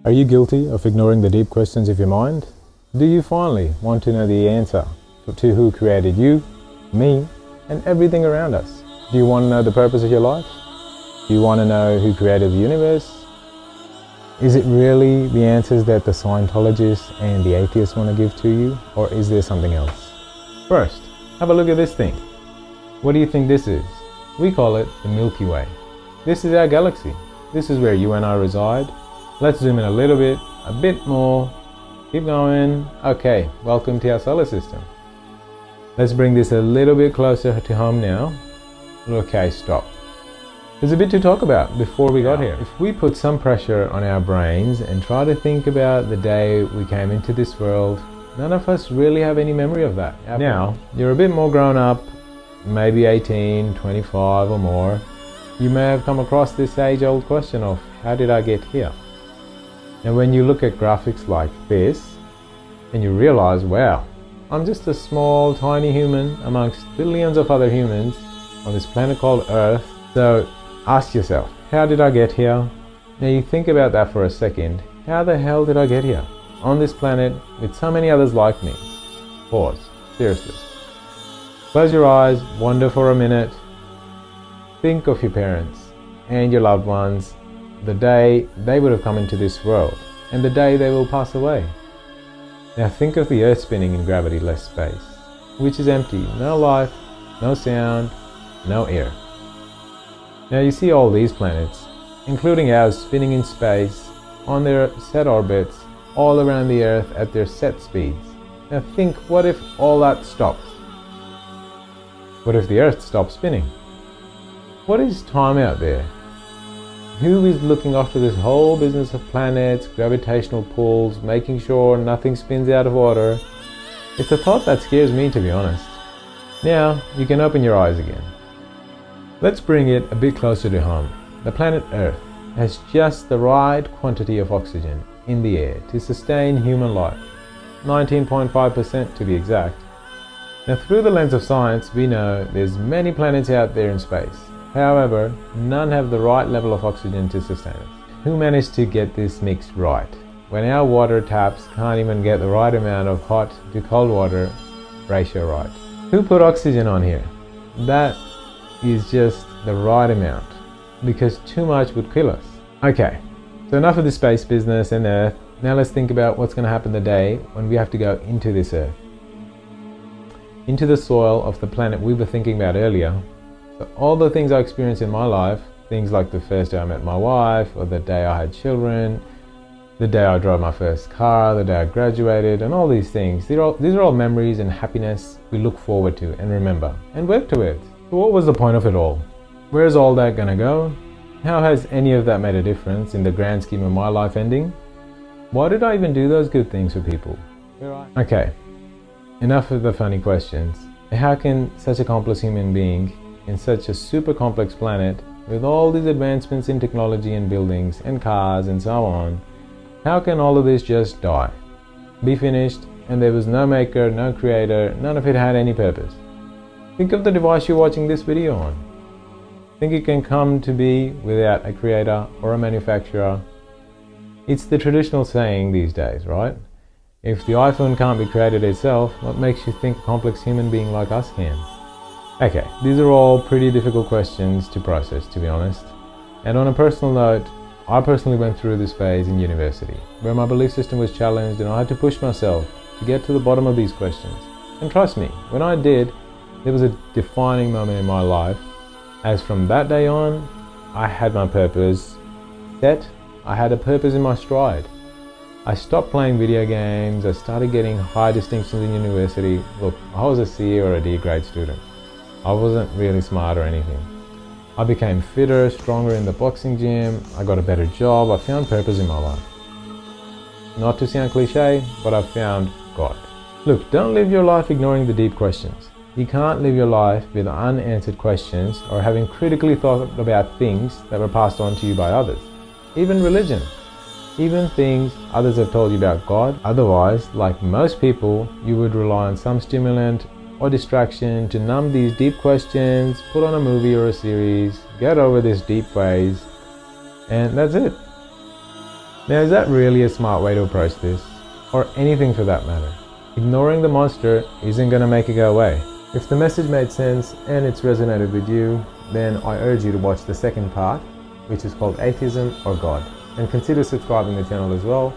Are you guilty of ignoring the deep questions of your mind? Do you finally want to know the answer to who created you, me, and everything around us? Do you want to know the purpose of your life? Do you want to know who created the universe? Is it really the answers that the Scientologists and the atheists want to give to you, or is there something else? First, have a look at this thing. What do you think this is? We call it the Milky Way. This is our galaxy. This is where you and I reside. Let's zoom in a bit more. Keep going. Okay, welcome to our solar system. Let's bring this a little bit closer to home now. Okay, stop. There's a bit to talk about before we got here. If we put some pressure on our brains and try to think about the day we came into this world, none of us really have any memory of that. Now, you're a bit more grown up, maybe 18, 25 or more. You may have come across this age-old question of, how did I get here? And when you look at graphics like this, and you realize, wow, I'm just a small, tiny human amongst billions of other humans on this planet called Earth. So ask yourself, how did I get here? Now you think about that for a second. How the hell did I get here? On this planet with so many others like me. Pause. Seriously. Close your eyes, wonder for a minute. Think of your parents and your loved ones, the day they would have come into this world and the day they will pass away. Now think of the Earth spinning in gravity-less space, which is empty. No life, no sound, no air. Now you see all these planets, including ours, spinning in space on their set orbits all around the Earth at their set speeds. Now think, what if all that stops? What if the Earth stops spinning? What is time out there? Who is looking after this whole business of planets, gravitational pulls, making sure nothing spins out of order? It's a thought that scares me, to be honest. Now you can open your eyes again. Let's bring it a bit closer to home. The planet Earth has just the right quantity of oxygen in the air to sustain human life, 19.5% to be exact. Now through the lens of science, we know there's many planets out there in space. However, none have the right level of oxygen to sustain us. Who managed to get this mix right? When our water taps can't even get the right amount of hot to cold water ratio right. Who put oxygen on here? That is just the right amount, because too much would kill us. Okay, so enough of the space business and Earth. Now let's think about what's going to happen the day when we have to go into this Earth, into the soil of the planet we were thinking about earlier. So all the things I experienced in my life, things like the first day I met my wife, or the day I had children, the day I drove my first car, the day I graduated, and all these things, these are all memories and happiness we look forward to and remember and work towards. So what was the point of it all? Where's all that gonna go? How has any of that made a difference in the grand scheme of my life ending? Why did I even do those good things for people? Okay, enough of the funny questions. How can such a complex human being in such a super complex planet, with all these advancements in technology and buildings and cars and so on, how can all of this just die, be finished, and there was no maker, no creator, none of it had any purpose? Think of the device you're watching this video on. Think it can come to be without a creator or a manufacturer? It's the traditional saying these days, right? If the iPhone can't be created itself, what makes you think a complex human being like us can? Okay, these are all pretty difficult questions to process, to be honest. And on a personal note, I personally went through this phase in university, where my belief system was challenged and I had to push myself to get to the bottom of these questions. And trust me, when I did, there was a defining moment in my life, as from that day on, I had my purpose set. I had a purpose in my stride. I stopped playing video games, I started getting high distinctions in university. Look, I was a C or a D grade student. I wasn't really smart or anything. I became fitter, stronger in the boxing gym, I got a better job, I found purpose in my life. Not to sound cliche, but I found God. Look, don't live your life ignoring the deep questions. You can't live your life with unanswered questions or having critically thought about things that were passed on to you by others. Even religion. Even things others have told you about God. Otherwise, like most people, you would rely on some stimulant or distraction to numb these deep questions, put on a movie or a series, get over this deep phase, and that's it. Now, is that really a smart way to approach this? Or anything for that matter? Ignoring the monster isn't going to make it go away. If the message made sense and it's resonated with you, then I urge you to watch the second part, which is called Atheism or God. And consider subscribing to the channel as well,